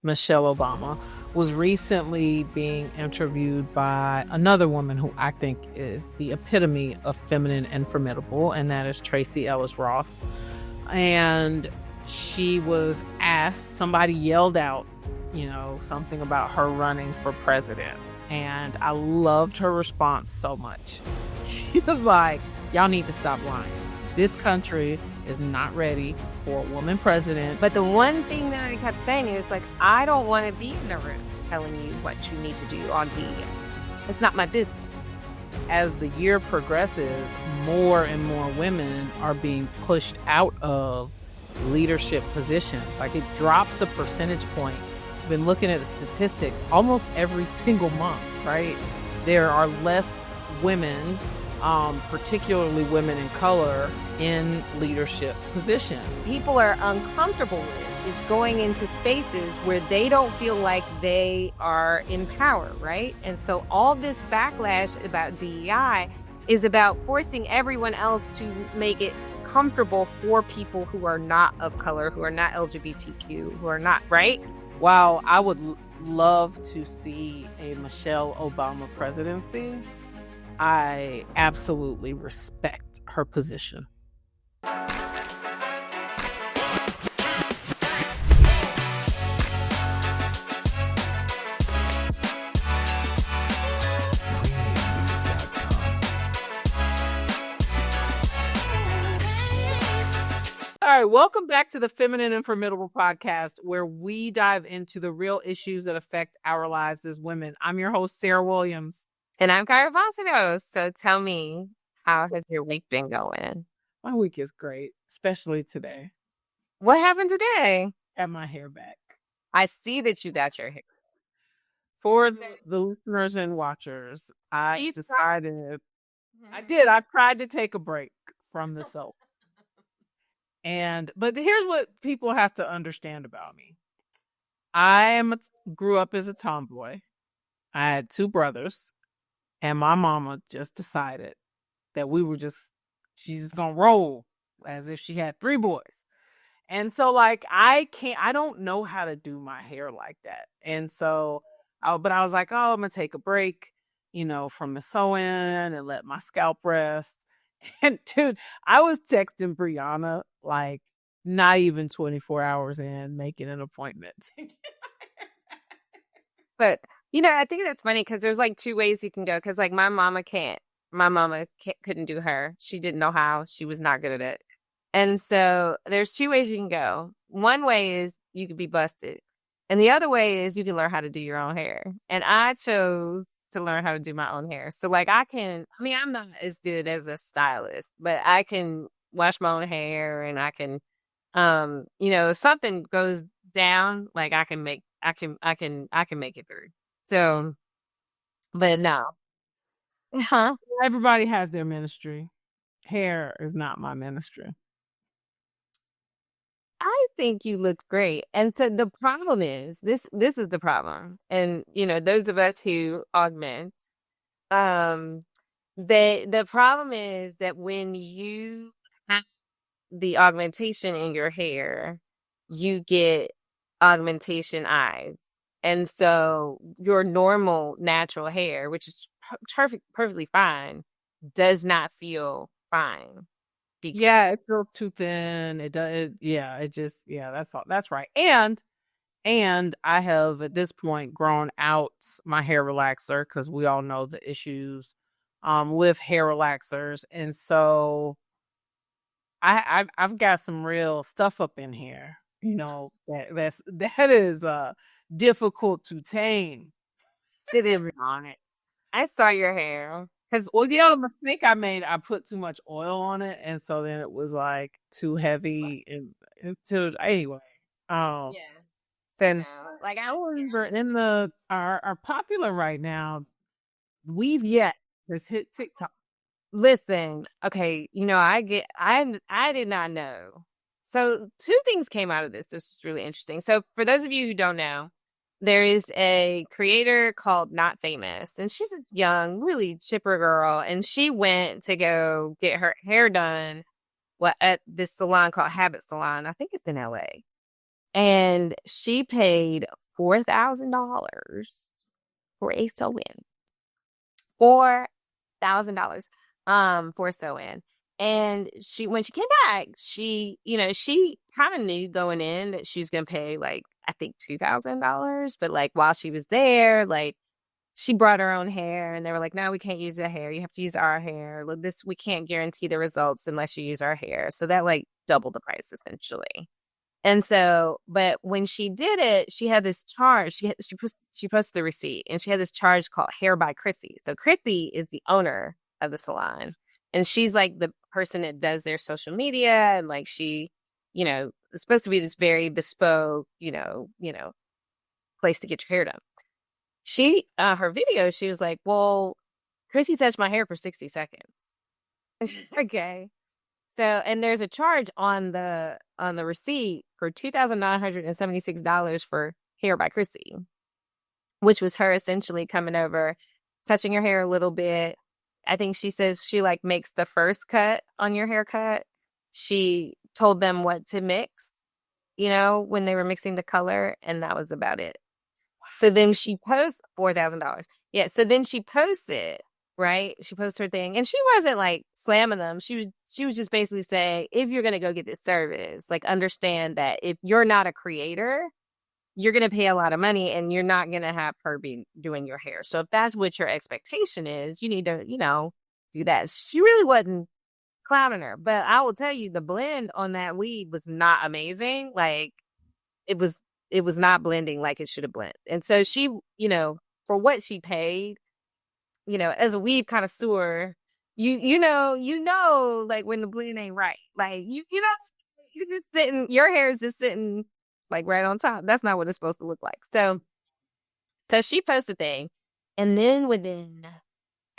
Michelle Obama, was recently being interviewed by another woman who I think is the epitome of feminine and formidable, and that is Tracy Ellis Ross. And she was asked, somebody yelled out, something about her running for president. And I loved her response so much. She was like, y'all need to stop lying. This country is not ready for a woman president. But the one thing that I kept saying is like, I don't want to be in the room telling you what you need to do on DEI. It's not my business. As the year progresses, more and more women are being pushed out of leadership positions. Like, it drops a percentage point. I've been looking at the statistics almost every single month, right? There are less women, particularly women in color, in leadership positions. People are uncomfortable with is going into spaces where they don't feel like they are in power, right? And so all this backlash about DEI is about forcing everyone else to make it comfortable for people who are not of color, who are not LGBTQ, who are not, right? While I would love to see a Michelle Obama presidency, I absolutely respect her position. All right, welcome back to the Feminine and Formidable podcast, where we dive into the real issues that affect our lives as women. I'm your host, Sarah Williams. And I'm Cara Fonseca. So tell me, how has your week been going? My week is great, especially today. What happened today? Got my hair back. I see that you got your hair. For the listeners and watchers, I decided, I tried to take a break from the soap. But here's what people have to understand about me. Grew up as a tomboy. I had two brothers, and my mama just decided that she's just gonna roll as if she had three boys. And so, like, I don't know how to do my hair like that. And so, but I was like, oh, I'm gonna take a break, from the sewing and let my scalp rest. And dude, I was texting Brianna, like, not even 24 hours in, making an appointment. But, I think that's funny because there's like two ways you can go. Because like my mama couldn't do her. She didn't know how. She was not good at it. And so there's two ways you can go. One way is you could be busted. And the other way is you can learn how to do your own hair. And I chose to learn how to do my own hair. So like I'm not as good as a stylist, but I can wash my own hair and I can, if something goes down, like I can make it through. So, but no. Huh? Everybody has their ministry. Hair is not my ministry. I think you look great. And so the problem is, this is the problem. And, those of us who augment, the problem is that when you have the augmentation in your hair, you get augmentation eyes. And so your normal natural hair, which is perfectly fine, does not feel fine. Yeah, it feels too thin. It does. That's all. That's right. And I have at this point grown out my hair relaxer because we all know the issues with hair relaxers, and so I've got some real stuff up in here. That is difficult to tame. It is on it. I saw your hair. Because, the mistake I made, I put too much oil on it, and so then it was like too heavy. Anyway, yeah. Then like I remember in our popular right now, Weave Yet has hit TikTok. Listen, okay, I did not know. So two things came out of this. This was really interesting. So for those of you who don't know, there is a creator called Not Famous, and she's a young, really chipper girl, and she went to go get her hair done at this salon called Habit Salon. I think it's in LA. And she paid $4,000 for a sew-in. $4,000 for a sew-in. And when she came back, she kind of knew going in that she was gonna pay like I think $2,000. But like while she was there, like she brought her own hair and they were like, no, we can't use the hair. You have to use our hair. Look, we can't guarantee the results unless you use our hair. So that like doubled the price essentially. And so, but when she did it, she had this charge. She posted the receipt and she had this charge called Hair by Chrissy. So Chrissy is the owner of the salon. And she's like the person that does their social media. And like she, it's supposed to be this very bespoke, place to get your hair done. Her video, she was like, well, Chrissy touched my hair for 60 seconds. Okay. So, and there's a charge on the receipt for $2,976 for Hair by Chrissy, which was her essentially coming over, touching your hair a little bit. I think she says she like makes the first cut on your haircut. She told them what to mix, when they were mixing the color, and that was about it. So then she posts $4,000. Yeah. So then she posts it, right? She posts her thing, and she wasn't like slamming them. She was just basically saying, if you're gonna go get this service, like understand that if you're not a creator, you're gonna pay a lot of money, and you're not gonna have her be doing your hair. So if that's what your expectation is, you need to, do that. She really wasn't clowning her, but I will tell you, the blend on that weed was not amazing. Like it was not blending like it should have blended. And so she, for what she paid, as a weave connoisseur, you know, like when the blend ain't right, like you just sitting, your hair is just sitting like right on top. That's not what it's supposed to look like. So she posted the thing, and then within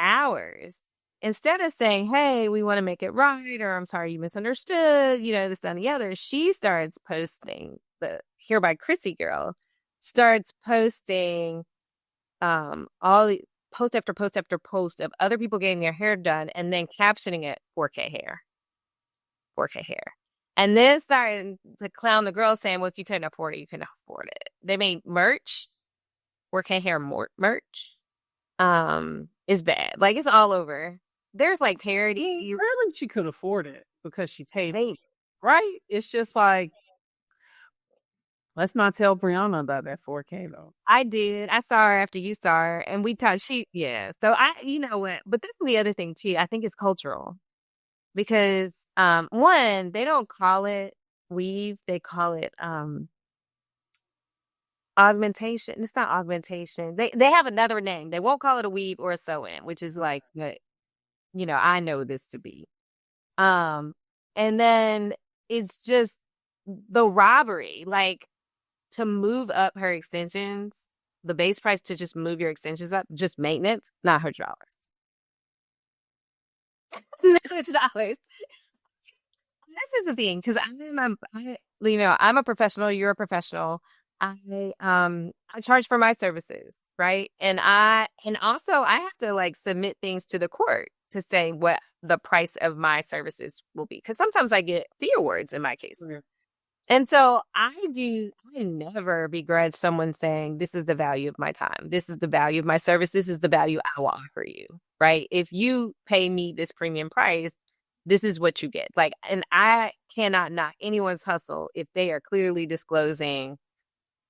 hours, instead of saying, hey, we want to make it right, or I'm sorry you misunderstood, this, that, and the other, she starts posting, the Hair by Chrissy girl starts posting all the post after post after post of other people getting their hair done, and then captioning it 4K hair. And then starting to clown the girl, saying, well, if you couldn't afford it, you couldn't afford it. They made merch, 4K hair merch, is bad. Like it's all over. There's like parody. Really, she could afford it because she paid me, right? It's just like, let's not tell Brianna about that 4K though. I did. I saw her after you saw her, and we talked. Yeah. So you know what? But this is the other thing too. I think it's cultural, because one, they don't call it weave; they call it augmentation. It's not augmentation. They have another name. They won't call it a weave or a sew-in, which is like, I know this to be. And then it's just the robbery, like to move up her extensions, the base price to just move your extensions up, just maintenance, not $100. $100. This is the thing, because I'm a professional. You're a professional. I charge for my services, right? And also I have to like submit things to the court to say what the price of my services will be, because sometimes I get fee awards in my case. Mm-hmm. And so I never begrudge someone saying, this is the value of my time. This is the value of my service. This is the value I will offer you, right? If you pay me this premium price, this is what you get. Like, and I cannot knock anyone's hustle if they are clearly disclosing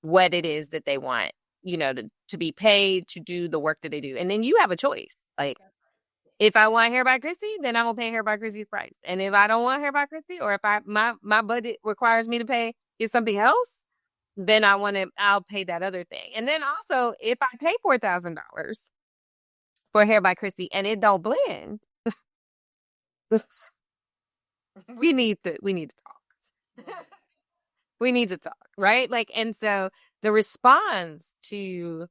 what it is that they want, to be paid to do the work that they do. And then you have a choice. Like, if I want Hair by Chrissy, then I'm gonna pay Hair by Chrissy's price. And if I don't want Hair by Chrissy, or if my budget requires me to get something else, then I'll pay that other thing. And then also, if I pay $4,000 for Hair by Chrissy and it don't blend, we need to talk. We need to talk, right? Like, and so the response to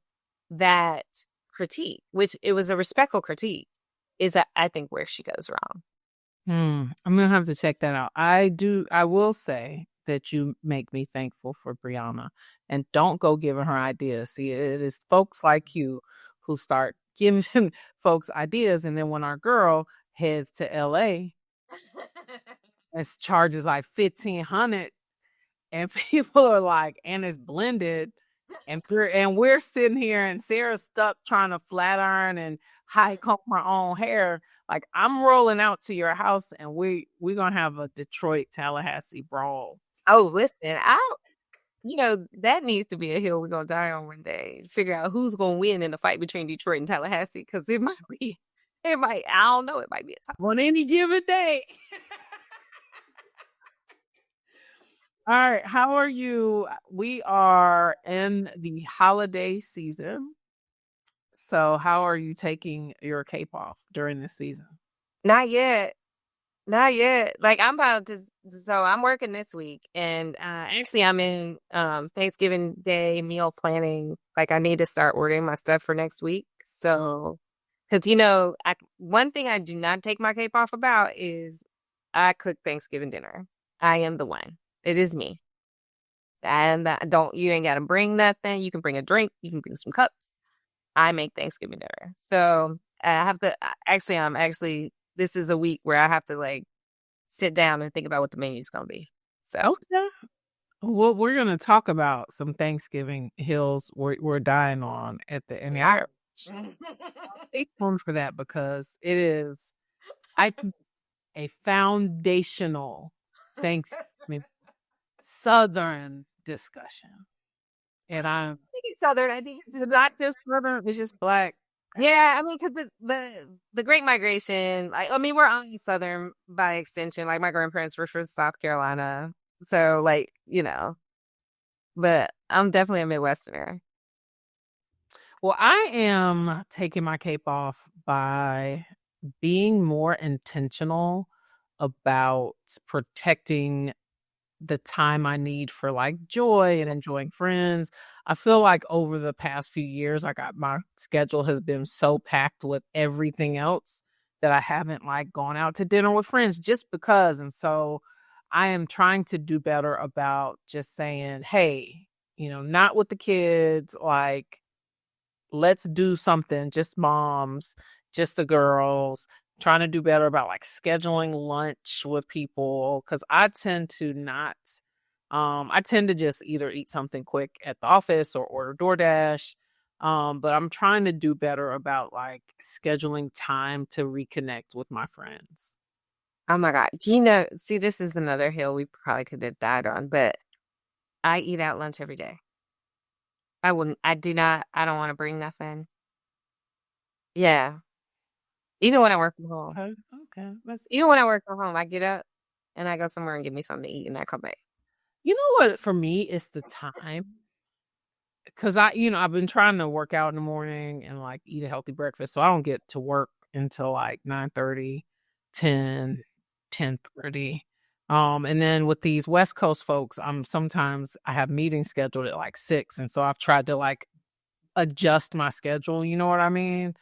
that critique, which it was a respectful critique, is I think where she goes wrong. I'm gonna have to check that out. I will say that you make me thankful for Brianna, and don't go giving her ideas. See, it is folks like you who start giving folks ideas, and then when our girl heads to LA, it charges like $1,500, and people are like, and it's blended, And we're sitting here, and Sarah's stuck trying to flat iron and high comb her own hair. Like, I'm rolling out to your house, and we're gonna have a Detroit Tallahassee brawl. Oh, listen, that needs to be a hill we're gonna die on one day. Figure out who's gonna win in the fight between Detroit and Tallahassee, because I don't know, it might be a tough. On any given day. All right, how are you? We are in the holiday season. So, how are you taking your cape off during this season? Not yet. Not yet. Like so I'm working this week, and actually I'm in Thanksgiving Day meal planning. Like, I need to start ordering my stuff for next week. So, because one thing I do not take my cape off about is I cook Thanksgiving dinner. I am the one. It is me. And you ain't got to bring nothing. You can bring a drink. You can bring some cups. I make Thanksgiving dinner. So I have to, this is a week where I have to like sit down and think about what the menu is going to be. So, okay. Well, we're going to talk about some Thanksgiving hills we're dying on at the end. I stay tuned for that, because it is a foundational Thanksgiving Southern discussion. And I think it's Southern. I think it's not just Southern, it's just Black. Yeah, I mean, because the Great Migration, we're on Southern by extension. Like, my grandparents were from South Carolina, so but I'm definitely a Midwesterner. Well, I am taking my cape off by being more intentional about protecting the time I need for like joy and enjoying friends. I feel like over the past few years, my schedule has been so packed with everything else that I haven't like gone out to dinner with friends just because. And so I am trying to do better about just saying, hey, not with the kids, like, let's do something, just moms, just the girls, trying to do better about like scheduling lunch with people, because I tend to just either eat something quick at the office or order DoorDash. But I'm trying to do better about like scheduling time to reconnect with my friends. Oh my God. See, this is another hill we probably could have died on, but I eat out lunch every day. I don't want to bring nothing. Yeah. Even when I work from home. Okay. Even when I work from home, I get up and I go somewhere and get me something to eat, and I come back. You know what? For me, it's the time. Because I've been trying to work out in the morning and like eat a healthy breakfast. So I don't get to work until like 9:30, 10, 10:30. And then with these West Coast folks, sometimes I have meetings scheduled at like 6. And so I've tried to like adjust my schedule. You know what I mean?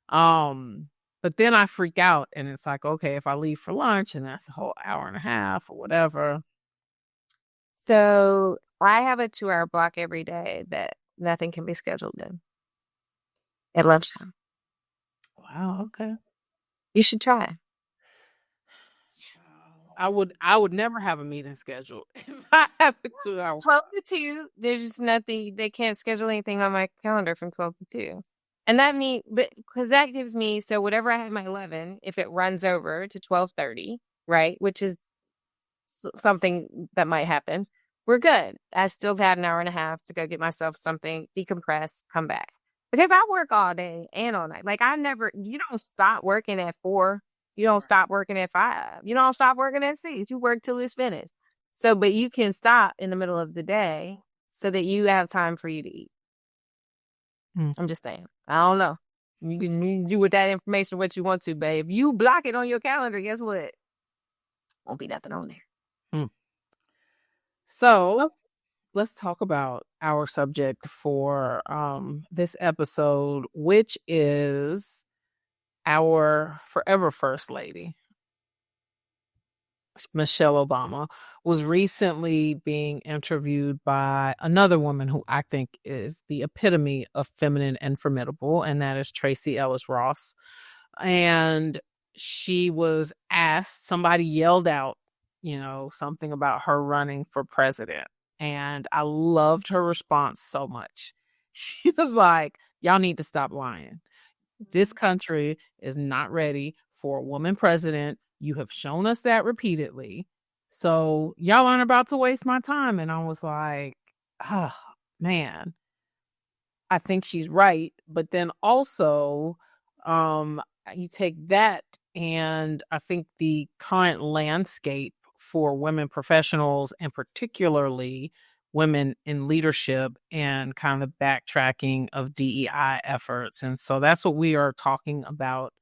But then I freak out, and it's like, okay, if I leave for lunch and that's a whole hour and a half or whatever. So I have a 2-hour block every day that nothing can be scheduled in at lunchtime. Wow. Okay. You should try. I would never have a meeting scheduled if I have a 2 hour. 12 to 2. There's just nothing. They can't schedule anything on my calendar from 12 to 2. And because that gives me, so whatever I have my 11, if it runs over to 12:30, right, which is something that might happen, we're good. I still had an hour and a half to go get myself something, decompress, come back. But if I work all day and all night, like you don't stop working at 4. You don't stop working at 5. You don't stop working at 6. You work till it's finished. So, but you can stop in the middle of the day so that you have time for you to eat. I'm just saying. I don't know. You can do with that information what you want to, babe. If you block it on your calendar, guess what? Won't be nothing on there. So let's talk about our subject for this episode, which is our forever First Lady. Michelle Obama was recently being interviewed by another woman who I think is the epitome of feminine and formidable, and that is Tracee Ellis Ross. And she was asked, somebody yelled out, something about her running for president. And I loved her response so much. She was like, y'all need to stop lying. This country is not ready for a woman president. You have shown us that repeatedly. So y'all aren't about to waste my time. And I was like, oh, man, I think she's right. But then also, um, you take that, and I think the current landscape for women professionals, and particularly women in leadership, and kind of backtracking of DEI efforts. And so that's what we are talking about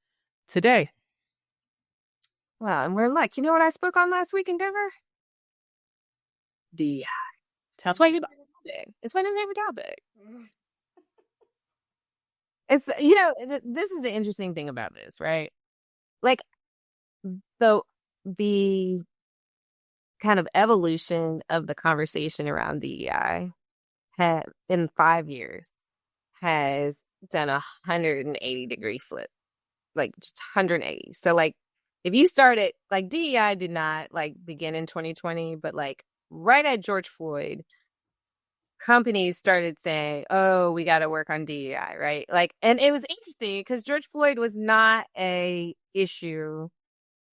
today. Well, and we're like, you know what I spoke on last week in Denver? DEI. That's why you big. It's my favorite topic. It's this is the interesting thing about this, right? Like the kind of evolution of the conversation around DEI had in 5 years has done a 180-degree flip, like just 180. So like if you started like DEI did not like begin in 2020, but like right at George Floyd, companies started saying, "Oh, we got to work on DEI," right? Like, and it was interesting because George Floyd was not a issue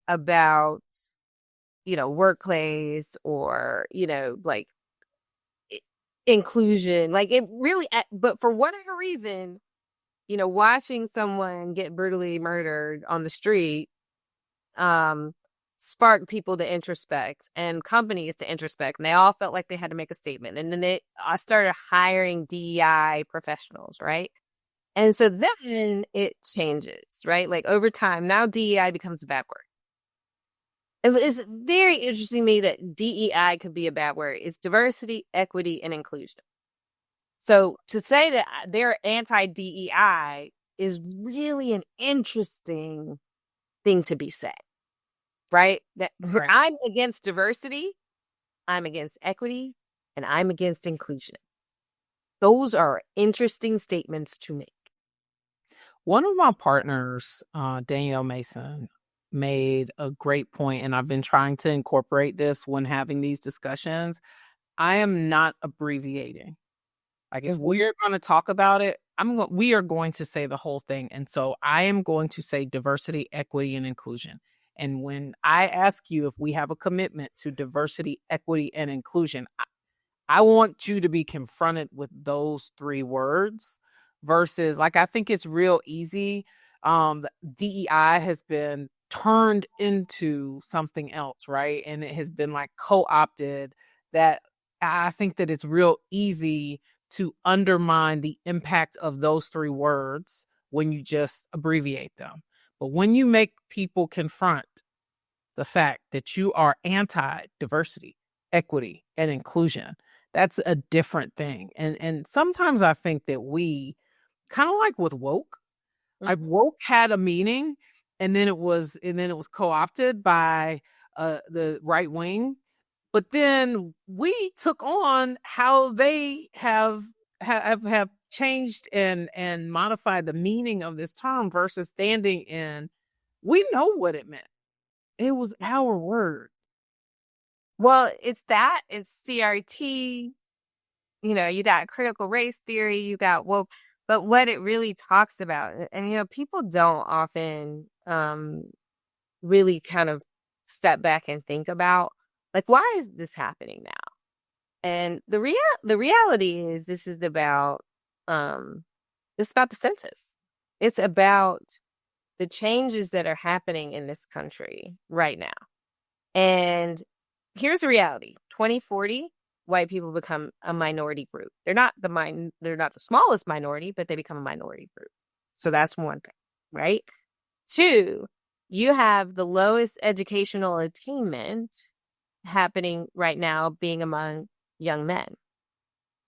about workplace or like inclusion, like it really. But for whatever reason, watching someone get brutally murdered on the street, sparked people to introspect and companies to introspect, and they all felt like they had to make a statement. And then I started hiring DEI professionals, right? And so then it changes, right? Like over time, now DEI becomes a bad word. It's very interesting to me that DEI could be a bad word. It's diversity, equity, and inclusion. So to say that they're anti-DEI is really an interesting thing to be said, right? That Right. I'm against diversity, I'm against equity, and I'm against inclusion. Those are interesting statements to make. One of my partners, Danielle Mason, made a great point, and I've been trying to incorporate this when having these discussions. I am not abbreviating. Like if we're going to talk about it, we are going to say the whole thing. And so I am going to say diversity, equity, and inclusion. And when I ask you if we have a commitment to diversity, equity, and inclusion, I want you to be confronted with those three words versus like I think it's real easy. DEI has been turned into something else, right? And it has been like co-opted that I think that it's real easy to undermine the impact of those three words when you just abbreviate them. But when you make people confront the fact that you are anti diversity, equity, and inclusion, that's a different thing. And sometimes I think that we kind of like with woke, like woke had a meaning and then it was co-opted by the right wing, but then we took on how they have changed and modified the meaning of this term versus standing in we know what it meant. It was our word. Well, it's CRT, you got critical race theory, you got woke, but what it really talks about, and people don't often really kind of step back and think about like why is this happening now? And the reality is this about the census. It's about the changes that are happening in this country right now. And here's the reality. 2040, white people become a minority group. They're not the smallest minority, but they become a minority group. So that's one thing, right? Two, you have the lowest educational attainment happening right now being among young men,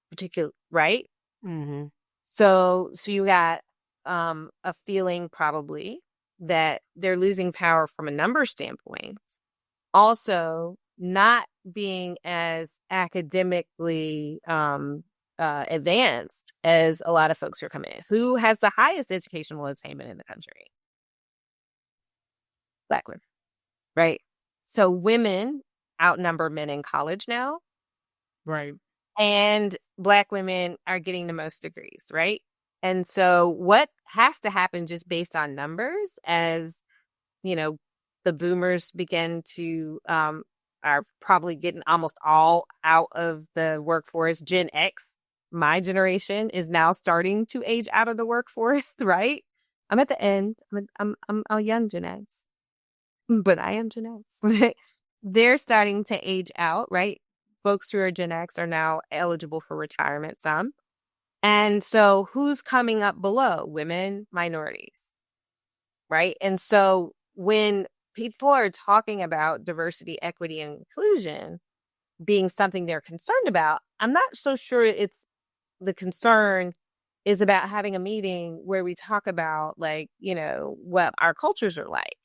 particularly, right? Mm-hmm. So you got a feeling probably that they're losing power from a number standpoint. Also, not being as academically advanced as a lot of folks who are coming in. Who has the highest educational attainment in the country? Black women, right? So women outnumber men in college now. Right. and Black women are getting the most degrees, right? And so what has to happen just based on numbers as, you know, the boomers begin to are probably getting almost all out of the workforce. Gen X, my generation, is now starting to age out of the workforce, right? I'm at the end. I'm a young Gen X, but I am Gen X. They're starting to age out, right? Folks who are Gen X are now eligible for retirement, some. And so who's coming up below? Women, minorities, right? And so when people are talking about diversity, equity, and inclusion being something they're concerned about, I'm not so sure it's the concern is about having a meeting where we talk about, like, you know, what our cultures are like.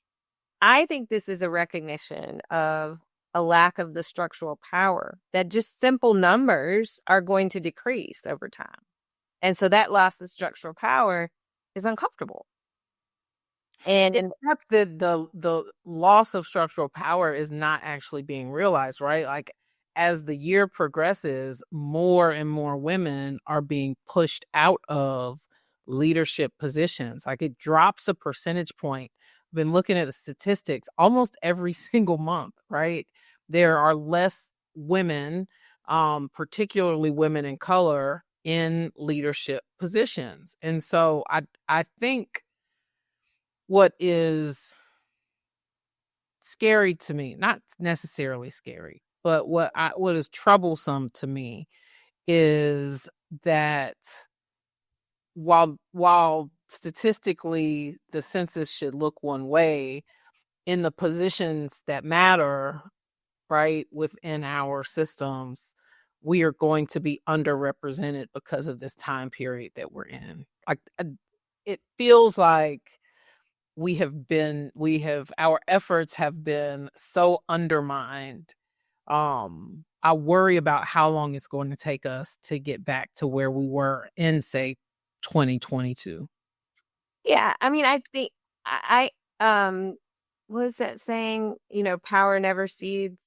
I think this is a recognition of a lack of the structural power, that just simple numbers are going to decrease over time. And so that loss of structural power is uncomfortable. And Except that the loss of structural power is not actually being realized, right? Like as the year progresses, more and more women are being pushed out of leadership positions. Like it drops a percentage point. I've been looking at the statistics almost every single month, right? There are less women, particularly women in color, in leadership positions. And so I think what is scary to me, not necessarily scary, but what is troublesome to me is that while statistically the census should look one way, in the positions that matter, right, within our systems, we are going to be underrepresented because of this time period that we're in. Like it feels like our efforts have been so undermined. I worry about how long it's going to take us to get back to where we were in, say, 2022. yeah, I mean, I think I what is that saying? You know, power never cedes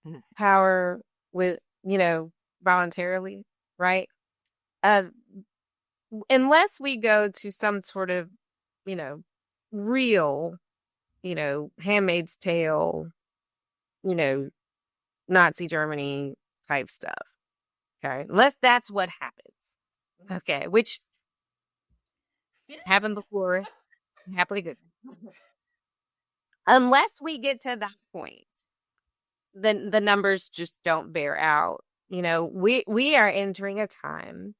Mm. power with, you know, voluntarily, right? Uh, unless we go to some sort of, you know, real, you know, Handmaid's Tale, you know, Nazi Germany type stuff. Okay. Unless that's what happens. Okay. Which happened before. Happily good. Unless we get to that point, then the numbers just don't bear out. You know, we are entering a time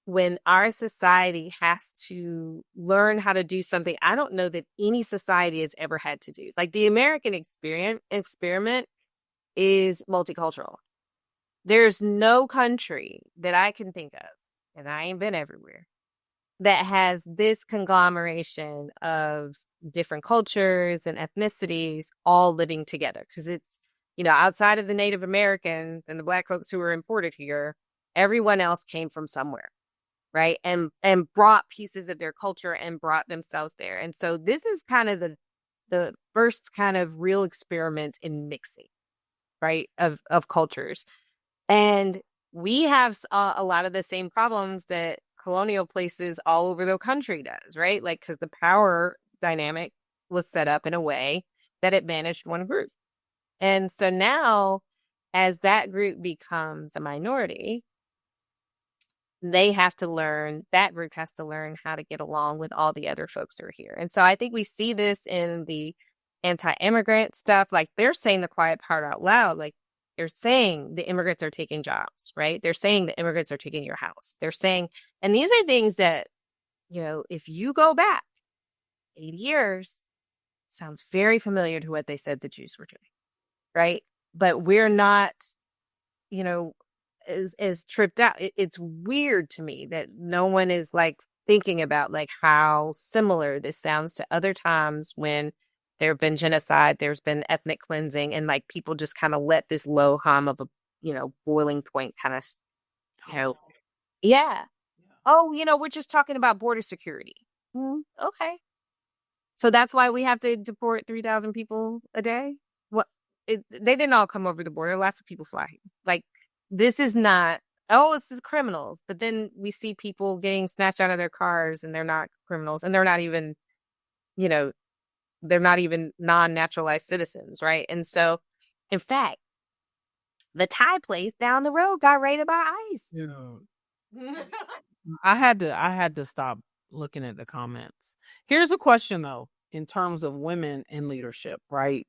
when our society has to learn how to do something I don't know that any society has ever had to do. Like the American experiment is multicultural. There's no country that I can think of, and I ain't been everywhere, that has this conglomeration of different cultures and ethnicities all living together. Because it's, you know, outside of the Native Americans and the Black folks who were imported here, everyone else came from somewhere, right? And brought pieces of their culture and brought themselves there. And so this is kind of the first kind of real experiment in mixing, right, of cultures. And we have a lot of the same problems that colonial places all over the country does, right? Like, because the power dynamic was set up in a way that it managed one group. And so now, as that group becomes a minority, that group has to learn how to get along with all the other folks who are here. And so I think we see this in the anti-immigrant stuff. Like they're saying the quiet part out loud. Like they're saying the immigrants are taking jobs, right? They're saying the immigrants are taking your house. They're saying, and these are things that, you know, if you go back 80 years, sounds very familiar to what they said the Jews were doing, right? But we're not, you know, is tripped out. It's weird to me that no one is like thinking about like how similar this sounds to other times when there have been genocide, there's been ethnic cleansing, and like people just kind of let this low hum of a, you know, boiling point kind of, you know, yeah. Oh, you know, we're just talking about border security. Okay. So that's why we have to deport 3,000 people a day? What? They didn't all come over the border. Lots of people fly. Like, this is not oh, it's the criminals. But then we see people getting snatched out of their cars and they're not criminals and they're not even, you know, they're not even non-naturalized citizens, right? And so, in fact, the Thai place down the road got raided by ICE. You know, I had to stop looking at the comments. Here's a question though, in terms of women in leadership, right?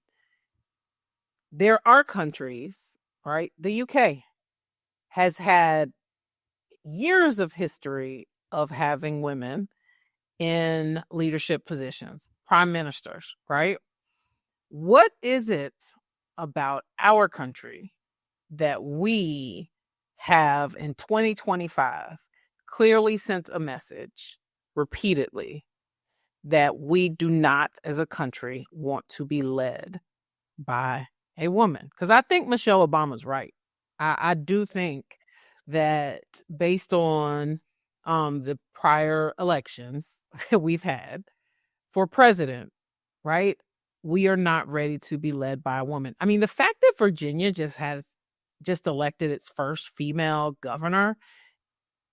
There are countries, right? The UK has had years of history of having women in leadership positions, prime ministers, right? What is it about our country that we have in 2025 clearly sent a message repeatedly that we do not, as a country, want to be led by a woman? Because I think Michelle Obama's right. I do think that based on the prior elections that we've had for president, right? We are not ready to be led by a woman. I mean, the fact that Virginia just elected its first female governor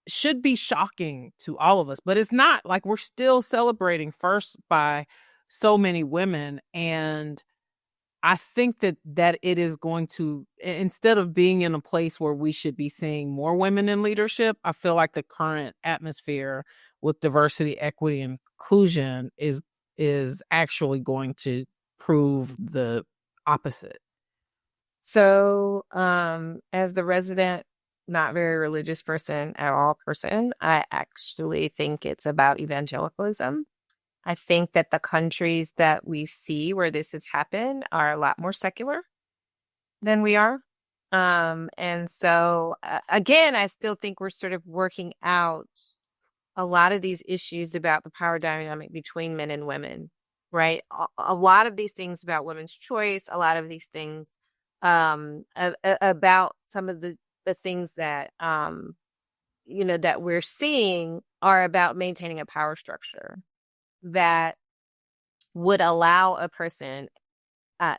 should be shocking to all of us, but it's not. Like, we're still celebrating first by so many women, and I think that it is going to, instead of being in a place where we should be seeing more women in leadership, I feel like the current atmosphere with diversity, equity, and inclusion is actually going to prove the opposite. So, as the resident, not very religious person at all person, I actually think it's about evangelicalism. I think that the countries that we see where this has happened are a lot more secular than we are. And so, again, I still think we're sort of working out a lot of these issues about the power dynamic between men and women, right? A lot of these things about women's choice, a lot of these things about some of the things that, that we're seeing are about maintaining a power structure that would allow a person,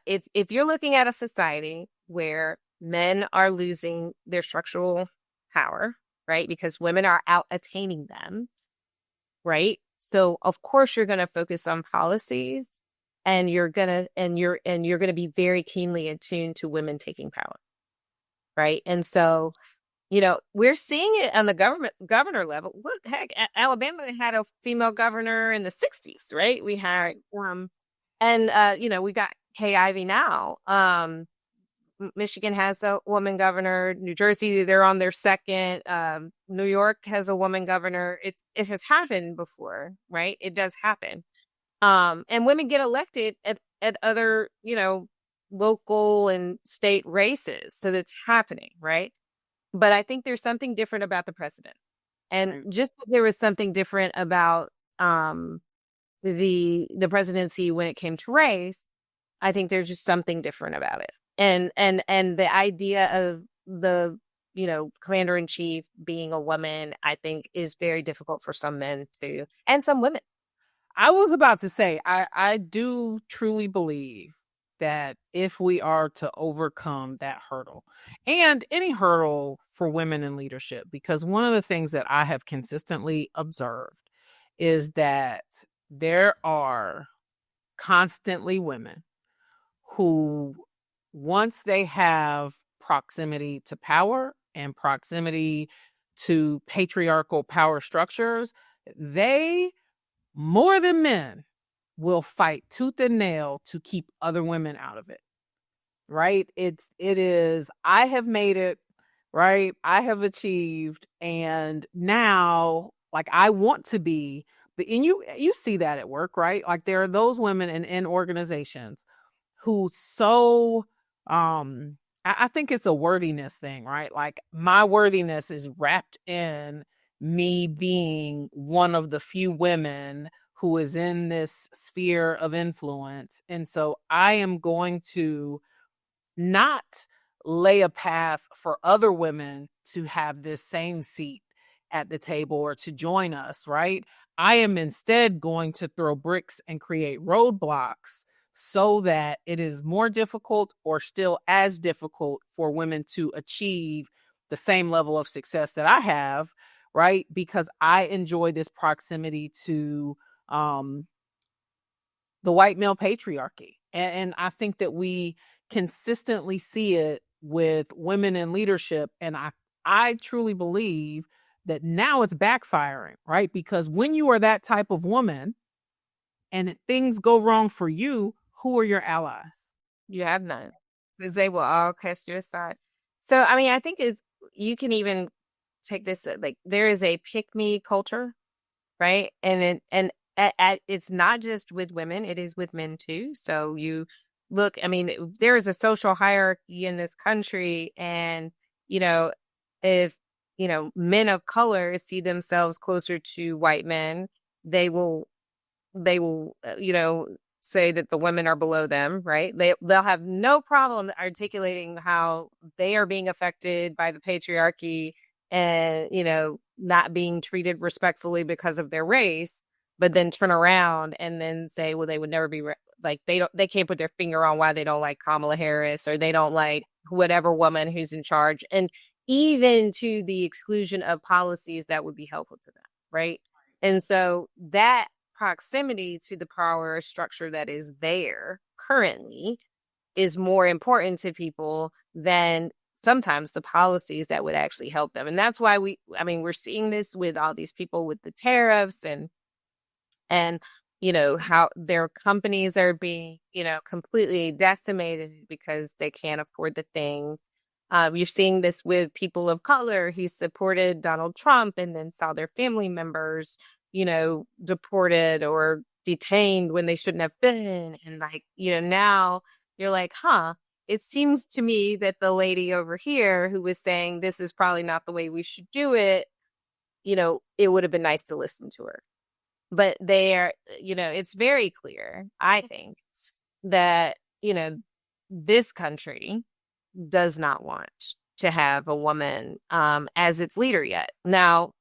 if you're looking at a society where men are losing their structural power, right? Because women are out attaining them, right? So of course you're going to focus on policies and you're going to be very keenly attuned to women taking power, right? And so, we're seeing it on the governor level. Look, heck, Alabama had a female governor in the 60s, right? We had, we got Kay Ivey now. Michigan has a woman governor. New Jersey, they're on their second. New York has a woman governor. It has happened before, right? It does happen. And women get elected at other, local and state races. So that's happening, right? But I think there's something different about the president. And just as there was something different about the presidency when it came to race, I think there's just something different about it. And the idea of the commander in chief being a woman, I think, is very difficult for some men too, and some women. I was about to say, I do truly believe that if we are to overcome that hurdle, and any hurdle for women in leadership, because one of the things that I have consistently observed is that there are constantly women who, once they have proximity to power and proximity to patriarchal power structures, they, more than men, will fight tooth and nail to keep other women out of it. Right? It is, I have made it, right? I have achieved, and now, like, I want to be and you see that at work, right? Like, there are those women in organizations who I think it's a worthiness thing, right? Like, my worthiness is wrapped in me being one of the few women who is in this sphere of influence. And so I am going to not lay a path for other women to have this same seat at the table or to join us, right? I am instead going to throw bricks and create roadblocks so that it is more difficult or still as difficult for women to achieve the same level of success that I have, right? Because I enjoy this proximity to um, the white male patriarchy. And I think that we consistently see it with women in leadership. And I truly believe that now it's backfiring, right? Because when you are that type of woman and things go wrong for you, who are your allies? You have none. Because they will all cast you aside. So, I mean, I think you can even take this, like, there is a pick me culture, right? It's not just with women, it is with men too. So you look, I mean, there is a social hierarchy in this country, and, you know, if, men of color see themselves closer to white men, they will say that the women are below them, right? They'll have no problem articulating how they are being affected by the patriarchy and, not being treated respectfully because of their race, but then turn around and then say, well, they would never be like, they can't put their finger on why they don't like Kamala Harris, or they don't like whatever woman who's in charge, and even to the exclusion of policies that would be helpful to them, right? And so that proximity to the power structure that is there currently is more important to people than sometimes the policies that would actually help them. And that's why we're seeing this with all these people with the tariffs, and how their companies are being, completely decimated because they can't afford the things. You're seeing this with people of color who supported Donald Trump and then saw their family members, deported or detained when they shouldn't have been. And now you're like, huh, it seems to me that the lady over here who was saying this is probably not the way we should do it, it would have been nice to listen to her. But it's very clear, I think, that, this country does not want to have a woman as its leader yet. Now,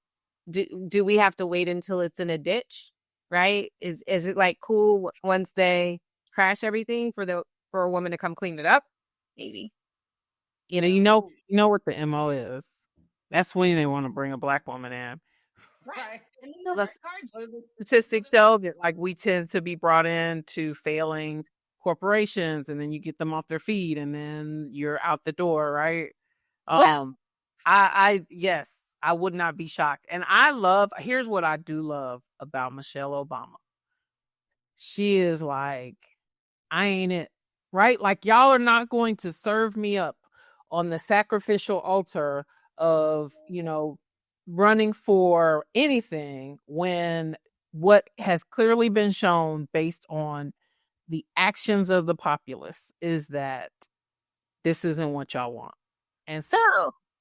do we have to wait until it's in a ditch, right? Is it like cool once they crash everything for a woman to come clean it up? Maybe. You know what the MO is. That's when they want to bring a black woman in. Right. And The statistics show that like we tend to be brought in to failing corporations, and then you get them off their feet, and then you're out the door, right? I yes, I would not be shocked. And here's what I do love about Michelle Obama. She is like, I ain't it, right? Like, y'all are not going to serve me up on the sacrificial altar of, running for anything, when what has clearly been shown based on the actions of the populace is that this isn't what y'all want. And so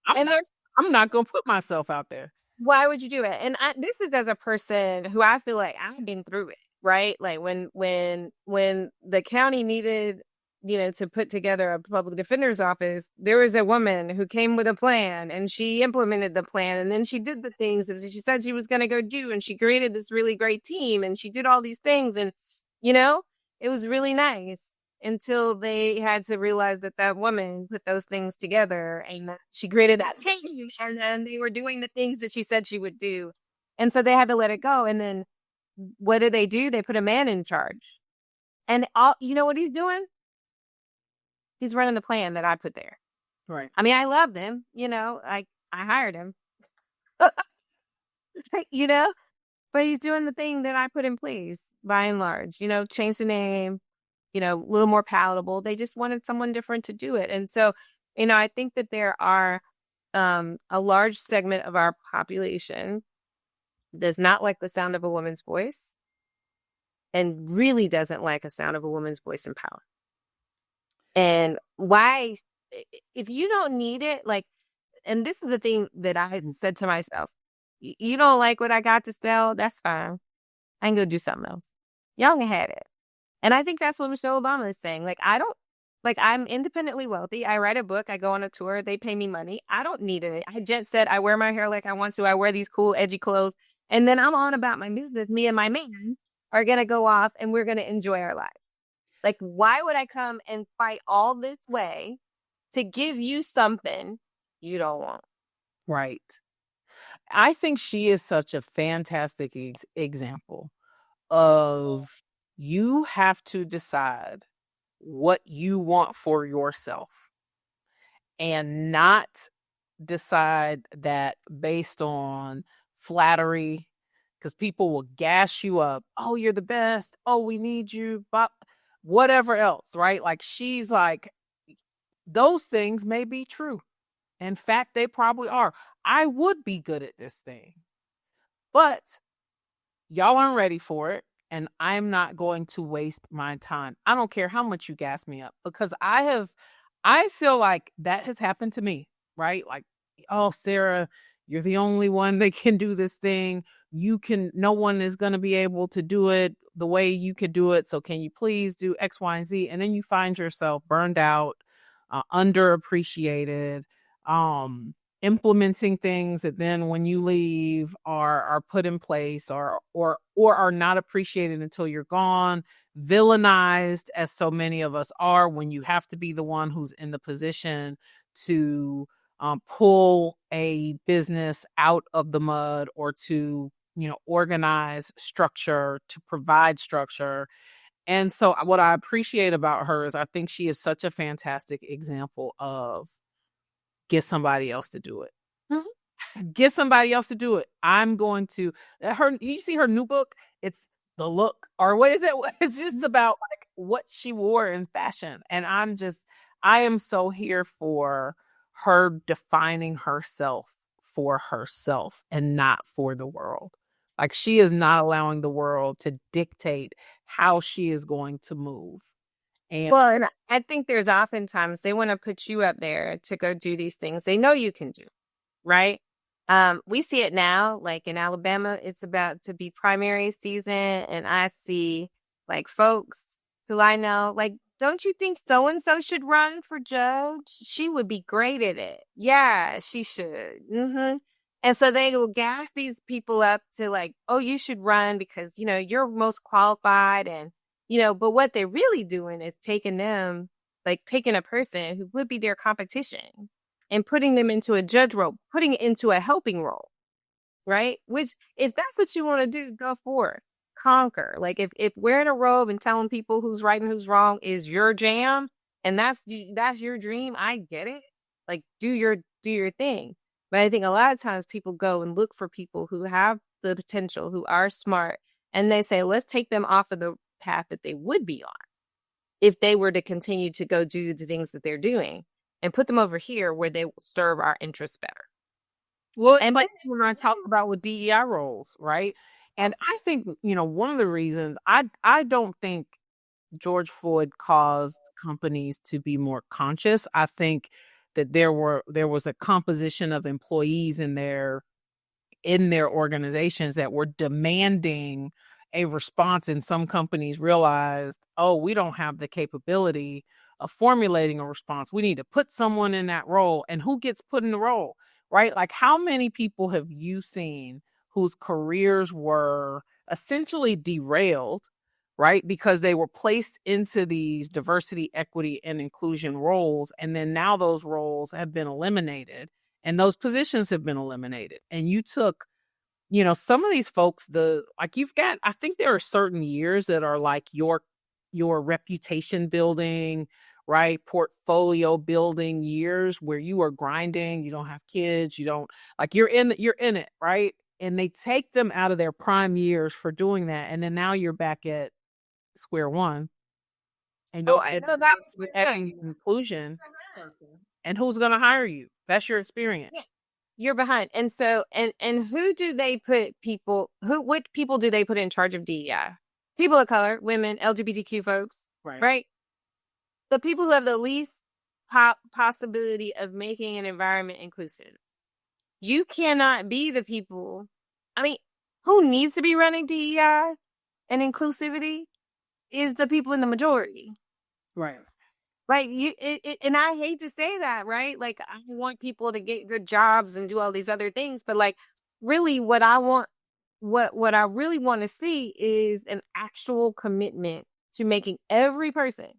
I'm not going to put myself out there. Why would you do it? And this is as a person who I feel like I've been through it, right? Like when the county needed, to put together a public defender's office, there was a woman who came with a plan, and she implemented the plan, and then she did the things that she said she was going to go do, and she created this really great team, and she did all these things, and it was really nice until they had to realize that woman put those things together, and she created that team, and then they were doing the things that she said she would do, and so they had to let it go. And then what did they do? They put a man in charge, and you know what he's doing? He's running the plan that I put there. Right. I mean, I loved him, I hired him, but he's doing the thing that I put in place by and large, change the name, a little more palatable. They just wanted someone different to do it. And so, I think that there are a large segment of our population does not like the sound of a woman's voice, and really doesn't like a sound of a woman's voice in power. And why, if you don't need it, like, and this is the thing that I had said to myself, you don't like what I got to sell? That's fine. I can go do something else. Y'all can have it. And I think that's what Michelle Obama is saying. Like, I'm independently wealthy. I write a book. I go on a tour. They pay me money. I don't need it. I just said I wear my hair like I want to. I wear these cool, edgy clothes. And then I'm on about my business. Me and my man are going to go off, and we're going to enjoy our lives. Like, why would I come and fight all this way to give you something you don't want? Right. I think she is such a fantastic example of you have to decide what you want for yourself and not decide that based on flattery, because people will gas you up. Oh, you're the best. Oh, we need you. But whatever else, right? Like she's like, those things may be true. In fact, they probably are. I would be good at this thing, but y'all aren't ready for it. And I'm not going to waste my time. I don't care how much you gas me up because I feel like that has happened to me, right? Like, oh, Sarah, you're the only one that can do this thing. No one is going to be able to do it the way you could do it. So can you please do X, Y, and Z? And then you find yourself burned out, underappreciated, implementing things that then when you leave are put in place or are not appreciated until you're gone, villainized as so many of us are when you have to be the one who's in the position to pull a business out of the mud or to organize structure, to provide structure. And so what I appreciate about her is I think she is such a fantastic example of get somebody else to do it. Get somebody else to do it. I'm going to her. You see her new book? It's The Look, or what is it? It's just about like what she wore in fashion. And I am so here for her defining herself for herself and not for the world. Like she is not allowing the world to dictate how she is going to move. And Well, and I think there's oftentimes they want to put you up there to go do these things they know you can do, right? We see it now, like in Alabama, it's about to be primary season, and I see like folks who I know, like, don't you think so and so should run for judge? She would be great at it. Yeah, she should. And so they will gas these people up to like, oh, you should run because you're most qualified, and but what they're really doing is taking a person who would be their competition and putting them into a judge role, putting it into a helping role, right? Which, if that's what you want to do, go for it. Conquer. Like if wearing a robe and telling people who's right and who's wrong is your jam, and that's your dream, I get it. Like do your thing. But I think a lot of times people go and look for people who have the potential, who are smart, and they say, let's take them off of the path that they would be on if they were to continue to go do the things that they're doing, and put them over here where they serve our interests better. Well, and like we're going to talk about with DEI roles, right? And I think, one of the reasons I don't think George Floyd caused companies to be more conscious. I think that there was a composition of employees in their organizations that were demanding a response, and some companies realized, oh, we don't have the capability of formulating a response. We need to put someone in that role. And who gets put in the role, right? Like how many people have you seen whose careers were essentially derailed, right? Because they were placed into these diversity, equity, and inclusion roles. And then now those roles have been eliminated and those positions have been eliminated. And you took, some of these folks, I think there are certain years that are like your reputation building, right? Portfolio building years where you are grinding, you don't have kids, you don't like you're in it, right? And they take them out of their prime years for doing that. And then now you're back at square one. And Oh, I know that was with inclusion. And who's going to hire you? That's your experience. Yeah. You're behind. And so, and who do they put what people do they put in charge of DEI? People of color, women, LGBTQ folks, right? The people who have the least possibility of making an environment inclusive. You cannot be the people. I mean, who needs to be running DEI and inclusivity is the people in the majority. Right. Right. And I hate to say that, right? Like, I want people to get good jobs and do all these other things. But like, really what I really want to see is an actual commitment to making every person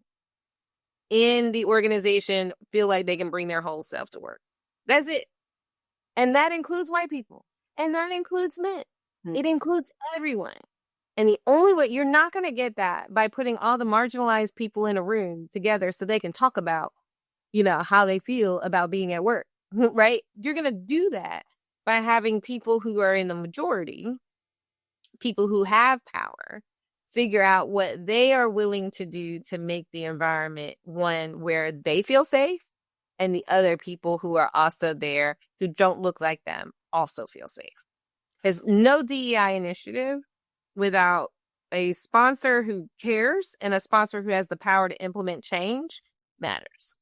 in the organization feel like they can bring their whole self to work. That's it. And that includes white people. And that includes men. Mm. It includes everyone. And the only way you're not going to get that by putting all the marginalized people in a room together so they can talk about, how they feel about being at work, right? You're going to do that by having people who are in the majority, people who have power, figure out what they are willing to do to make the environment one where they feel safe, and the other people who are also there who don't look like them also feel safe. There's no DEI initiative without a sponsor who cares and a sponsor who has the power to implement change matters.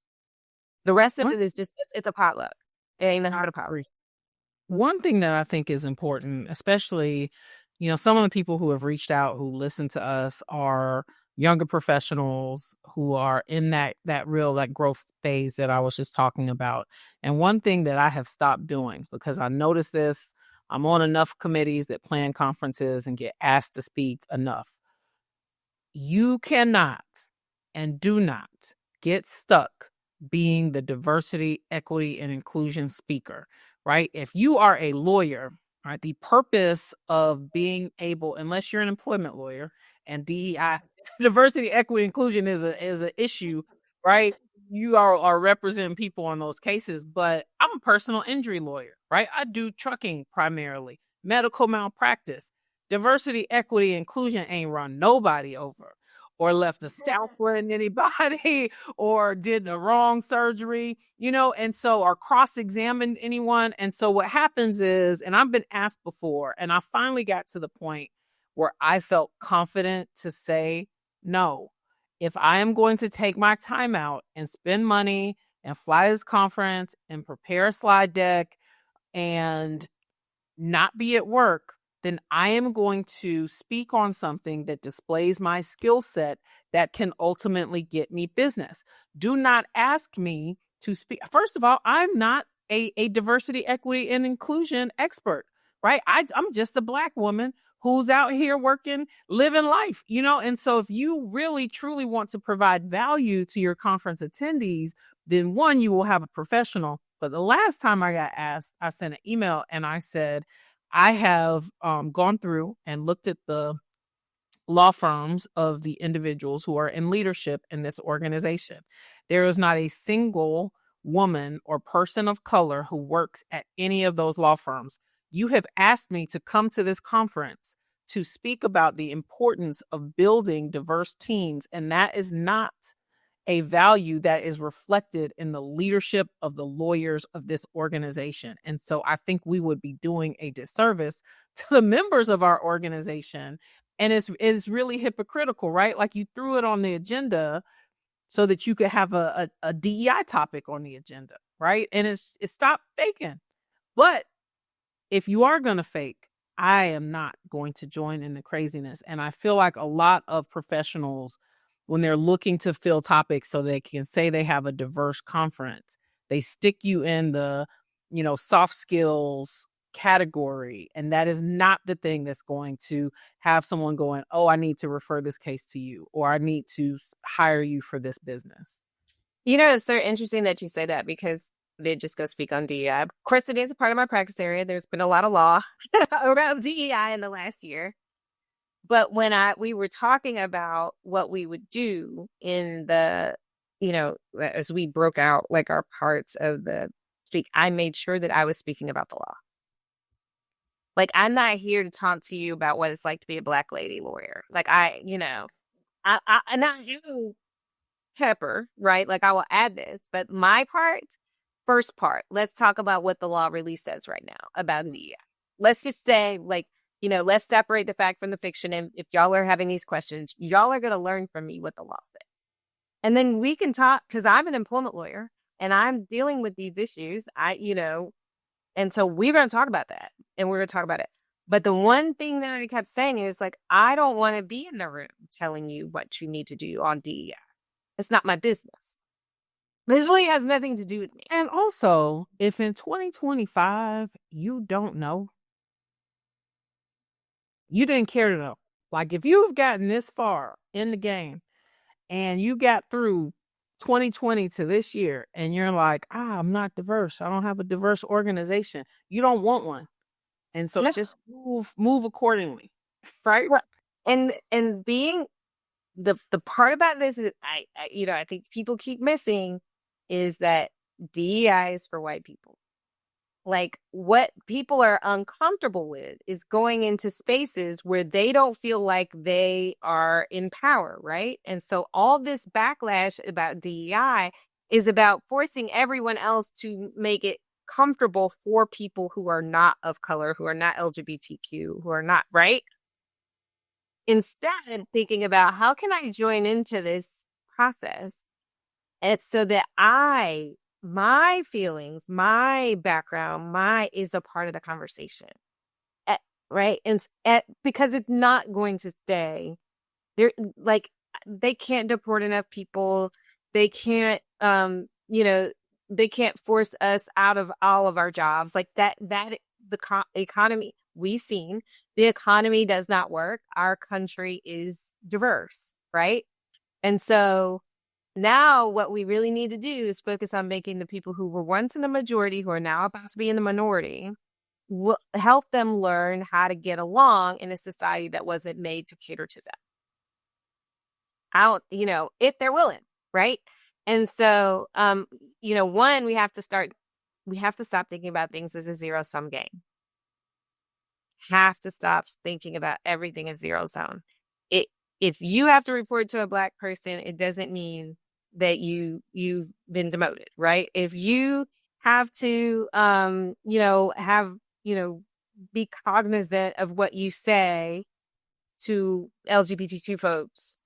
The rest of it is just, it's a potluck. It ain't nothing but a potluck. One thing that I think is important, especially, some of the people who have reached out, who listen to us, are younger professionals who are in that real like growth phase that I was just talking about. And one thing that I have stopped doing, because I noticed this, I'm on enough committees that plan conferences and get asked to speak enough. You cannot and do not get stuck being the diversity, equity, and inclusion speaker, right? If you are a lawyer, right, the purpose of being able, unless you're an employment lawyer, and DEI, diversity, equity, inclusion is an issue, right? You are representing people on those cases, but I'm a personal injury lawyer, right? I do trucking primarily, medical malpractice. Diversity, equity, inclusion ain't run nobody over or left a scalpel in anybody or did the wrong surgery, and so, or cross-examined anyone. And so what happens is, and I've been asked before, and I finally got to the point where I felt confident to say, no, if I am going to take my time out and spend money and fly to this conference and prepare a slide deck and not be at work, then I am going to speak on something that displays my skill set that can ultimately get me business. Do not ask me to speak. First of all, I'm not a diversity, equity, and inclusion expert, right? I'm just a Black woman who's out here working, living life, And so if you really, truly want to provide value to your conference attendees, then one, you will have a professional. But the last time I got asked, I sent an email and I said, I have gone through and looked at the law firms of the individuals who are in leadership in this organization. There is not a single woman or person of color who works at any of those law firms. You have asked me to come to this conference to speak about the importance of building diverse teams, and that is not a value that is reflected in the leadership of the lawyers of this organization. And so I think we would be doing a disservice to the members of our organization. And it's really hypocritical, right? Like, you threw it on the agenda so that you could have a DEI topic on the agenda, right? And it's stop faking. But if you are going to fake, I am not going to join in the craziness. And I feel like a lot of professionals, when they're looking to fill topics so they can say they have a diverse conference, they stick you in the, soft skills category. And that is not the thing that's going to have someone going, oh, I need to refer this case to you, or I need to hire you for this business. It's so interesting that you say that, because they just go speak on DEI. Of course, it is a part of my practice area. There's been a lot of law around DEI in the last year. But when we were talking about what we would do in the, as we broke out like our parts of the speak, I made sure that I was speaking about the law. Like, I'm not here to talk to you about what it's like to be a Black lady lawyer. Like, I do pepper, right? Like, I will add this, but my first part, let's talk about what the law really says right now about DEI. Let's just say, like, let's separate the fact from the fiction. And if y'all are having these questions, y'all are going to learn from me what the law says. And then we can talk, because I'm an employment lawyer and I'm dealing with these issues. And so we're going to talk about that, and we're going to talk about it. But the one thing that I kept saying is, like, I don't want to be in the room telling you what you need to do on DEI. It's not my business. This really has nothing to do with me. And also, if in 2025 you don't know, you didn't care to know. Like, if you've gotten this far in the game and you got through 2020 to this year, and you're like, I'm not diverse. I don't have a diverse organization. You don't want one. And so No. just move accordingly. Right? Well, and being the part about this is I think people keep missing is that DEI is for white people. Like what people are uncomfortable with is going into spaces where they don't feel like they are in power, right? And so all this backlash about DEI is about forcing everyone else to make it comfortable for people who are not of color, who are not LGBTQ, who are not, right? Instead, thinking about how can I join into this process and so that my feelings, my background, my is a part of the conversation. Right. And because it's not going to stay there. Like they can't deport enough people. They can't, they can't force us out of all of our jobs like that the economy we've seen, the economy does not work. Our country is diverse. Right. And so now, what we really need to do is focus on making the people who were once in the majority, who are now about to be in the minority, help them learn how to get along in a society that wasn't made to cater to them. Out, if they're willing, right? And so, one, we have to stop thinking about things as a zero-sum game. Have to stop thinking about everything as zero-sum. If you have to report to a Black person, it doesn't mean that you've been demoted, right? If you have to, be cognizant of what you say to LGBTQ folks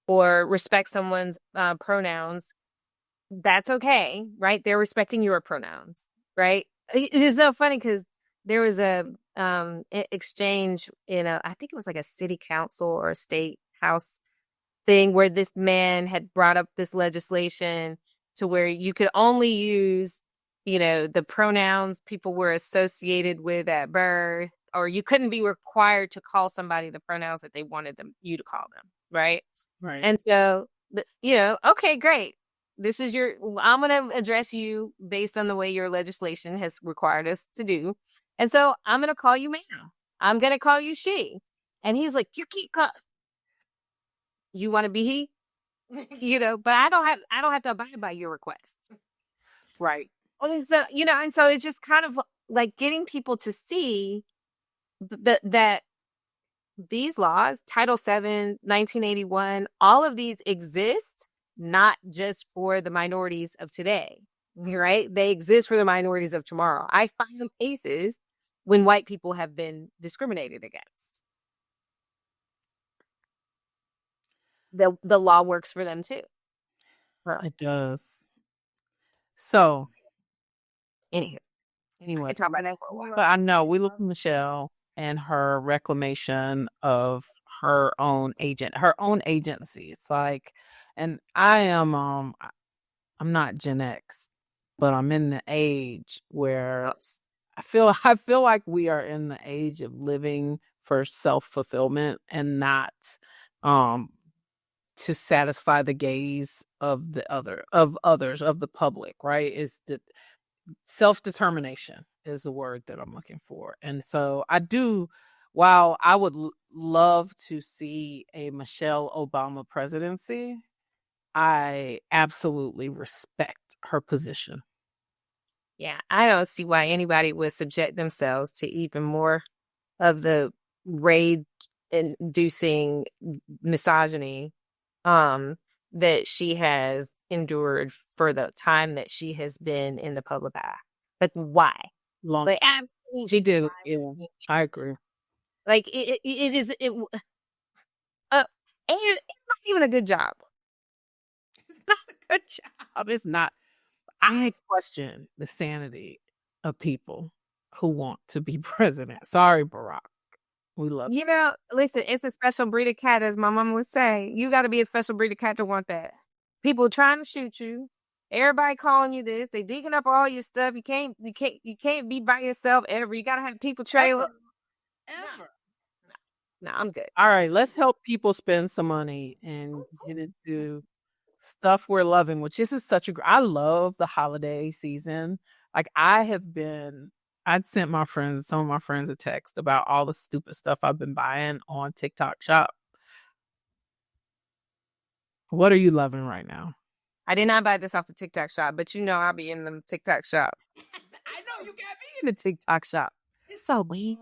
or respect someone's pronouns, that's okay, right? They're respecting your pronouns, right? It is so funny because there was a exchange in I think it was like a city council or a state house thing where this man had brought up this legislation to where you could only use, the pronouns people were associated with at birth, or you couldn't be required to call somebody the pronouns that they wanted you to call them. Right. Right. And so, okay, great. I'm going to address you based on the way your legislation has required us to do. And so I'm going to call you ma'am. I'm going to call you she. And he's like, you want to be he? But I don't have to abide by your request. Right. And so, and so it's just kind of like getting people to see that these laws, Title VII, 1981, all of these exist not just for the minorities of today, right? They exist for the minorities of tomorrow. I find them cases when white people have been discriminated against. The law works for them too. It does. So, anyway, I talk about that for a while. But I know we look at Michelle and her reclamation of her own agency. It's like, and I am, I'm not Gen X, but I'm in the age where I feel like we are in the age of living for self-fulfillment and not, to satisfy the gaze of others of the public, right? Is the self-determination is the word that I'm looking for. And so while I would love to see a Michelle Obama presidency, I absolutely respect her position. Yeah, I don't see why anybody would subject themselves to even more of the rage-inducing misogyny that she has endured for the time that she has been in the public eye. Like, why? Like, absolutely, she did. Yeah, I agree. Like, it is and it's not even a good job. It's not a good job. It's not. I question the sanity of people who want to be president. Sorry, Barack. We love you. Listen, it's a special breed of cat, as my mama would say. You got to be a special breed of cat to want that. People trying to shoot you. Everybody calling you this. They digging up all your stuff. You can't be by yourself ever. You got to have people trailer. Ever. No, I'm good. All right, let's help people spend some money and get into stuff we're loving, which this is such a I love the holiday season. Like I'd sent some of my friends a text about all the stupid stuff I've been buying on TikTok Shop. What are you loving right now? I did not buy this off the TikTok shop, but I'll be in the TikTok shop. I know you got me in the TikTok Shop. It's so weird.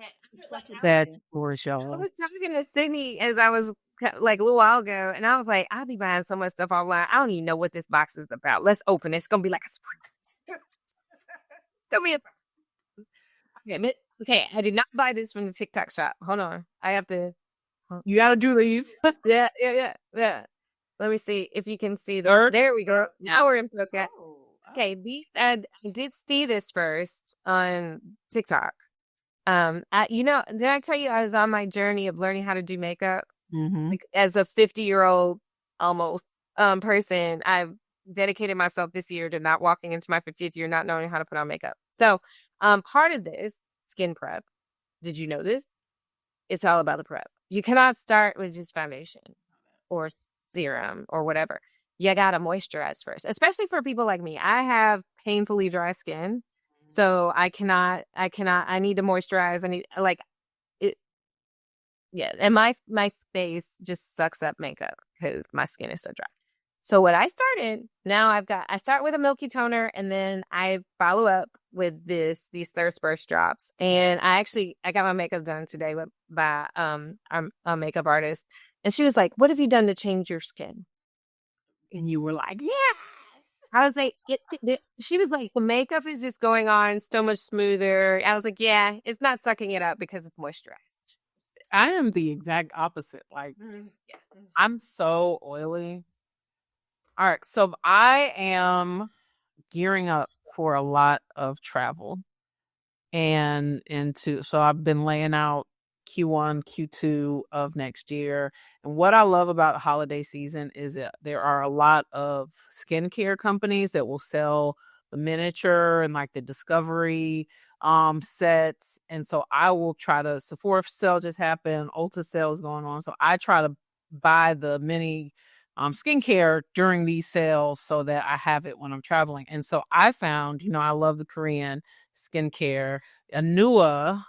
Bad for I y'all. was talking to Sydney as I was like a little while ago, and I was like, I'll be buying so much stuff online. I don't even know what this box is about. Let's open it. It's gonna be like a surprise. It's gonna be a okay. I did not buy this from the TikTok shop. Hold on, I have to. You gotta do these. Yeah. Let me see if you can see the. There we go. Now we're in focus. Okay, I did see this first on TikTok. Did I tell you I was on my journey of learning how to do makeup? Mm-hmm. Like as a 50-year-old almost person, I've dedicated myself this year to not walking into my 50th year not knowing how to put on makeup. So, part of this skin prep. Did you know this? It's all about the prep. You cannot start with just foundation or serum or whatever. You gotta moisturize first, especially for people like me. I have painfully dry skin, so I need to moisturize. I need like it. Yeah, and my face just sucks up makeup because my skin is so dry. So what I started now, I start with a milky toner, and then I follow up with these Thirst Burst drops. And I got my makeup done today by a makeup artist, and she was like, "What have you done to change your skin?" And you were like, yes. I was like, she was like, the makeup is just going on so much smoother. I was like, yeah, it's not sucking it up because it's moisturized. I am the exact opposite. Like, I'm so oily. All right. So I am gearing up for a lot of travel so I've been laying out Q1, Q2 of next year. And what I love about the holiday season is that there are a lot of skincare companies that will sell the miniature and like the discovery sets. And so I will try to Sephora sale just happened, Ulta sale is going on. So I try to buy the mini skincare during these sales so that I have it when I'm traveling. And so I found, I love the Korean skincare, Anua,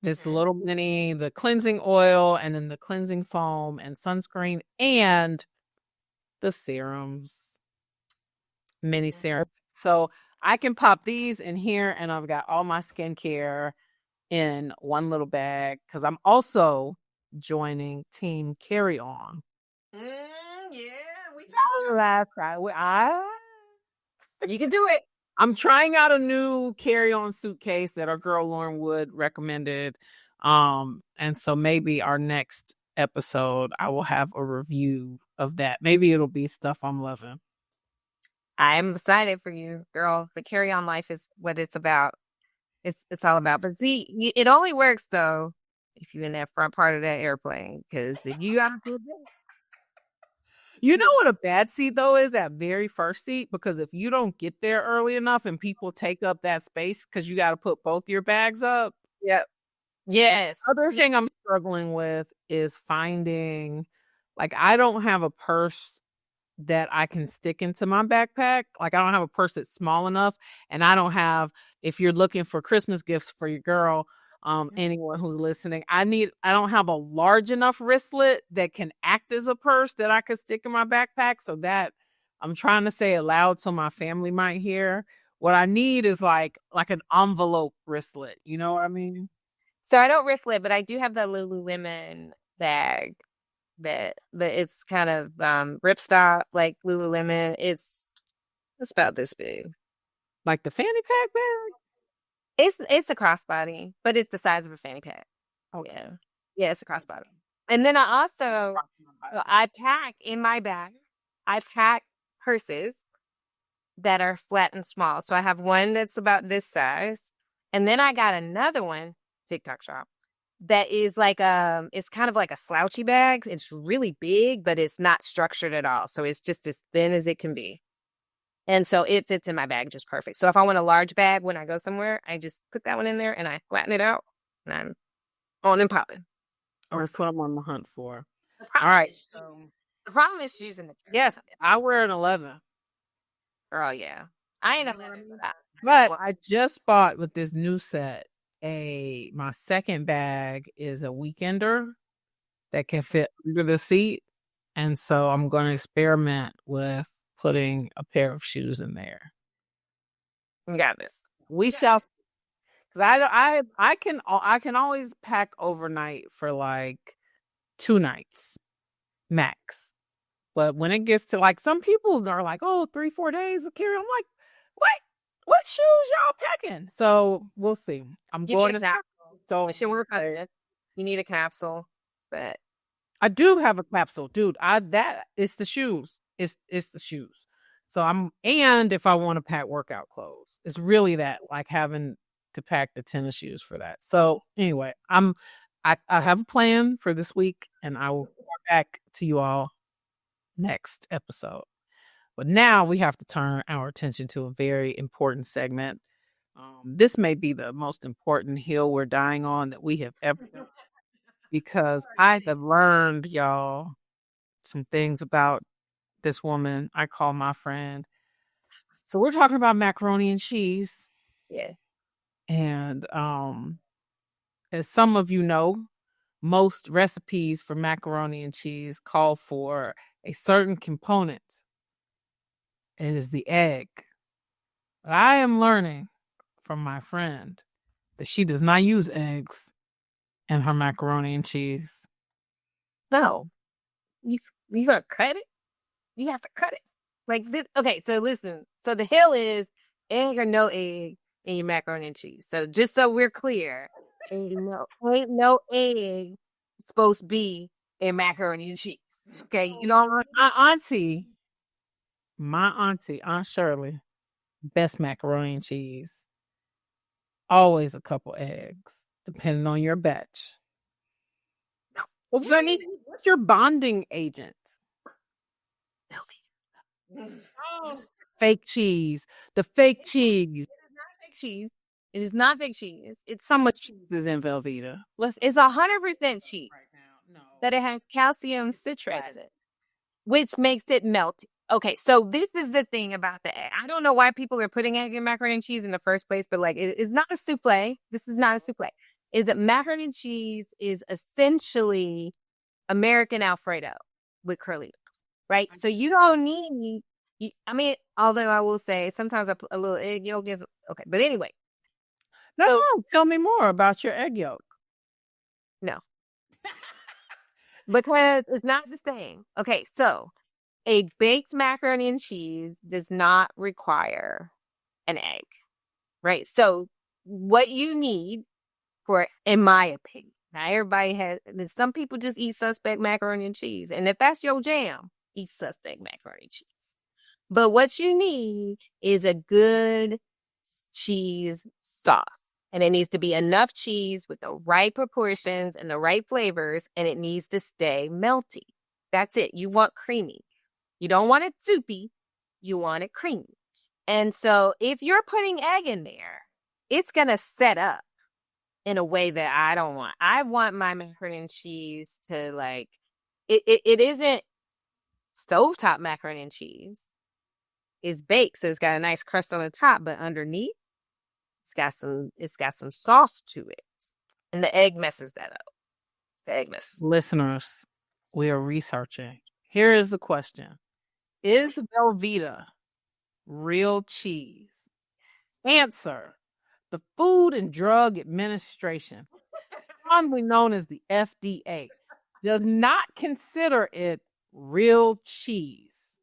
this little mini, the cleansing oil, and then the cleansing foam and sunscreen, and the serums, mini serum. So I can pop these in here, and I've got all my skincare in one little bag because I'm also joining Team Carry On. Yeah, we talked last time. You can do it. I'm trying out a new carry-on suitcase that our girl Lauren Wood recommended. And so maybe our next episode I will have a review of that. Maybe it'll be stuff I'm loving. I'm excited for you, girl. The carry-on life is what it's about. It's all about. But see, it only works though if you're in that front part of that airplane. Because if you out there, you know what a bad seat though is? That very first seat, because if you don't get there early enough and people take up that space because you got to put both your bags up. Yep. Yes. Other thing I'm struggling with is finding, like, I don't have a purse that I can stick into my backpack. Like, I don't have a purse that's small enough, and I don't have. If you're looking for Christmas gifts for your girl, anyone who's listening, I don't have a large enough wristlet that can act as a purse that I could stick in my backpack. So that I'm trying to say it loud so my family might hear. What I need is like an envelope wristlet. You know what I mean? So I don't wristlet, but I do have the Lululemon bag. But it's kind of ripstop like Lululemon. It's about this big. Like the fanny pack bag? It's a crossbody, but it's the size of a fanny pack. Okay. Yeah, it's a crossbody. And then I pack in my bag. I pack purses that are flat and small. So I have one that's about this size, and then I got another one, TikTok shop, that is like it's kind of like a slouchy bag. It's really big, but it's not structured at all. So it's just as thin as it can be. And so it fits in my bag just perfect. So if I want a large bag when I go somewhere, I just put that one in there and I flatten it out and I'm on and popping. Or that's what I'm on the hunt for. All right. So The problem is shoes in the pair. Yes, I wear an 11. Oh yeah, I ain't never for that. But I just bought with this new set my second bag is a weekender that can fit under the seat. And so I'm going to experiment with putting a pair of shoes in there. You got this. We shall, because I can always pack overnight for like 2 nights max. But when it gets to like some people are like, oh, 3-4 days of carry. I'm like, what shoes y'all packing? So we'll see. I'm going to so it should work better. You need a capsule, but I do have a capsule, dude. It's the shoes. It's the shoes. So and if I want to pack workout clothes, it's really that, like having to pack the tennis shoes for that. So anyway, I have a plan for this week, and I will report back to you all next episode. But now we have to turn our attention to a very important segment. This may be the most important hill we're dying on that we have ever done, because I have learned, y'all, some things about this woman I call my friend. So we're talking about macaroni and cheese. yeah. And as some of you know, most recipes for macaroni and cheese call for a certain component. It is the egg. But I am learning from my friend that she does not use eggs in her macaroni and cheese. No, you got credit. You have to cut it like this. Okay, so listen. So the hill is egg or no egg in your macaroni and cheese. So just so we're clear, ain't no egg supposed to be in macaroni and cheese. Okay, you know my auntie, Aunt Shirley, best macaroni and cheese. Always a couple eggs, depending on your batch. What's your bonding agent? Fake cheese. The fake cheese. fake cheese. It is not fake cheese. It's How much cheese is in Velveeta? It's 100% cheese. Right now, no. That it has calcium citrate, which makes it melt. Okay, so this is the thing about the egg. I don't know why people are putting egg in macaroni and cheese in the first place, but like it's not a souffle. This is not a souffle. Is that macaroni and cheese is essentially American Alfredo with curly, right? So you don't need. I mean, although I will say sometimes a little egg yolk is okay, but anyway. No, tell me more about your egg yolk. No, because it's not the same. Okay, so a baked macaroni and cheese does not require an egg, right? So what you need for, in my opinion, now everybody has, some people just eat suspect macaroni and cheese. And if that's your jam, eat suspect macaroni and cheese. But what you need is a good cheese sauce. And it needs to be enough cheese with the right proportions and the right flavors. And it needs to stay melty. That's it. You want creamy. You don't want it soupy. You want it creamy. And so if you're putting egg in there, it's going to set up in a way that I don't want. I want my macaroni and cheese to like, it isn't stovetop macaroni and cheese. It's baked, so it's got a nice crust on the top, but underneath, it's got some sauce to it. And the egg messes that up. The egg messes. Listeners, we are researching. Here is the question. Is Velveeta real cheese? Answer. The Food and Drug Administration, commonly known as the FDA, does not consider it real cheese.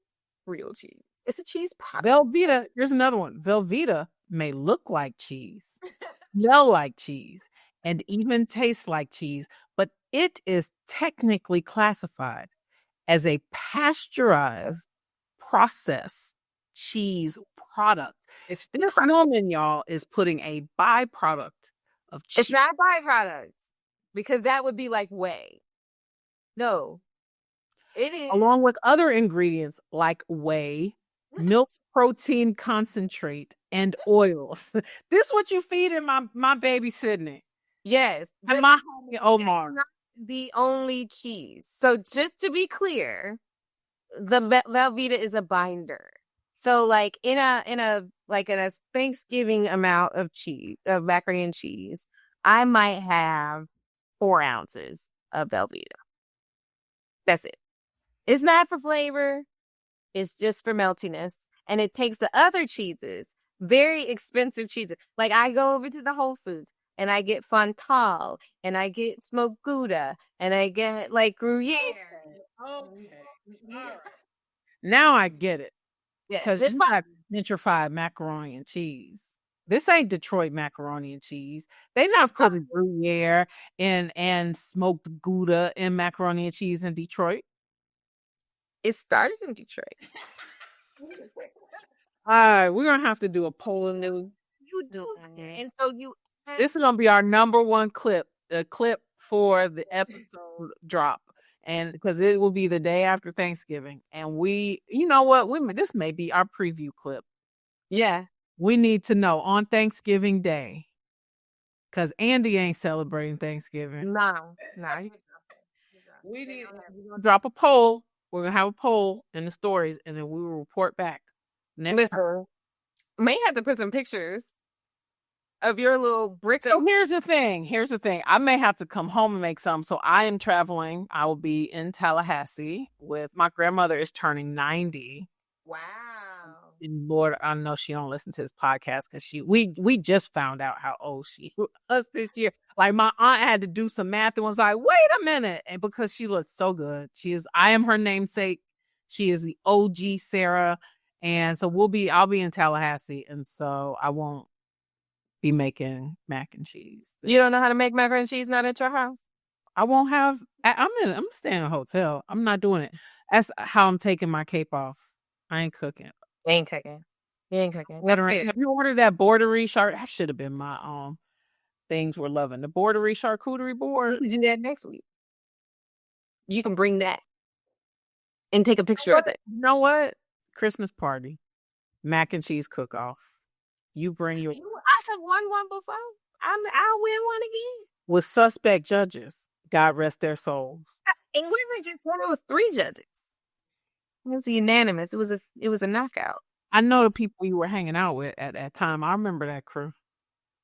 Real cheese. It's a cheese pie. Velveeta, here's another one. Velveeta may look like cheese, smell like cheese, and even taste like cheese, but it is technically classified as a pasteurized processed cheese product. If this woman, y'all, is putting a byproduct of cheese. It's not a byproduct, because that would be like whey. No. It is. Along with other ingredients like whey, milk protein concentrate, and oils. This is what you feed in my baby Sydney. Yes. And my homie Omar. It's not the only cheese. So just to be clear, Velveeta is a binder. So like in a Thanksgiving amount of macaroni and cheese, I might have 4 ounces of Velveeta. That's it. It's not for flavor. It's just for meltiness. And it takes the other cheeses, very expensive cheeses. Like I go over to the Whole Foods and I get Fontal and I get smoked Gouda and I get like Gruyere. Okay. All right. Now I get it. Yeah, Because this you got gentrified macaroni and cheese. This ain't Detroit macaroni and cheese. They not putting Gruyere and smoked Gouda in macaroni and cheese in Detroit. it started in Detroit. All right, we're gonna have to do a poll in new. You do, and so you. This is gonna be our number one clip, the clip for the episode drop, and because it will be the day after Thanksgiving, and you know what, this may be our preview clip. Yeah, we need to know on Thanksgiving Day, because Andy ain't celebrating Thanksgiving. No. We need to drop a poll. We're gonna have a poll in the stories, and then we will report back. Listen, may have to put some pictures of your little brick. So here's the thing. I may have to come home and make some. So I am traveling. I will be in Tallahassee with my grandmother is turning 90. Wow. And Lord, I know she don't listen to this podcast because we just found out how old she was this year. Like my aunt had to do some math and was like, wait a minute. And because she looks so good. I am her namesake. She is the OG Sarah. And so I'll be in Tallahassee. And so I won't be making mac and cheese. You don't know how to make macaroni and cheese not at your house? I won't have, I'm staying in a hotel. I'm not doing it. That's how I'm taking my cape off. I ain't cooking. You ain't cooking. Have you ordered that bordery chart? That should have been my things we're loving. The bordery charcuterie board. We do that next week. You can bring that and take a picture of it. You know what? Christmas party, mac and cheese cook off. You bring your. I have won one before. I'll win one again with suspect judges. God rest their souls. And we just said it was 3 judges. It was unanimous. It was a knockout. I know the people you were hanging out with at that time. I remember that crew.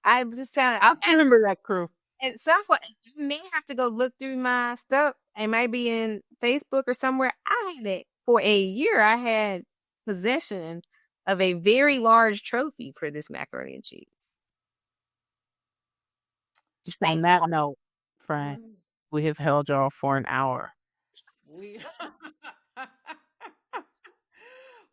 I just said I remember that crew. At some point, I may have to go look through my stuff. It might be in Facebook or somewhere. I had it for a year. I had possession of a very large trophy for this macaroni and cheese. Just on that note, friend, we have held y'all for an hour.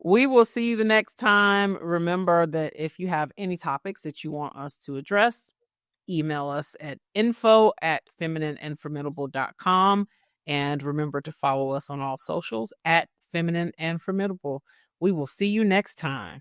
We will see you the next time. Remember that if you have any topics that you want us to address, email us at info@feminineandformidable.com. And remember to follow us on all socials @feminineandformidable. We will see you next time.